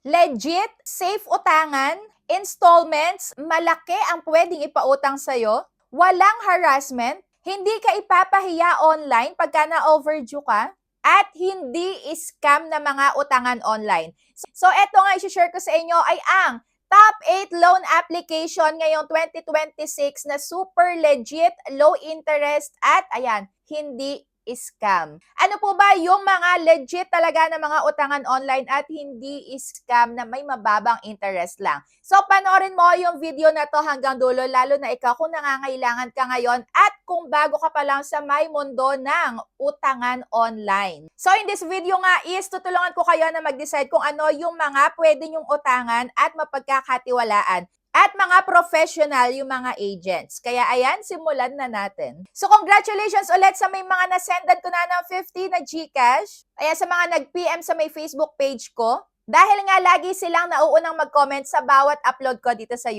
legit, safe utangan, installments, malaki ang pwedeng ipautang sa'yo, walang harassment, hindi ka ipapahiya online pagka na-overdue ka, at hindi scam na mga utangan online. So, eto nga i-share ko sa inyo ay ang top 8 loan application ngayong 2026 na super legit, low interest, at ayan, hindi scam. Ano po ba yung mga legit talaga na mga utangan online at hindi scam na may mababang interest lang? So, panoorin mo yung video na to hanggang dulo, lalo na ikaw kung nangangailangan ka ngayon at kung bago ka pa lang sa may mundo ng utangan online. So, in this video nga is tutulungan ko kayo na mag-decide kung ano yung mga pwede nyong utangan at mapagkakatiwalaan at mga professional yung mga agents. Kaya ayan, simulan na natin. So congratulations ulit sa may mga nasendan ko na ng 50 na GCash. Ayan, sa mga nag-PM sa may Facebook page ko. Dahil nga lagi silang nauunang mag-comment sa bawat upload ko dito sa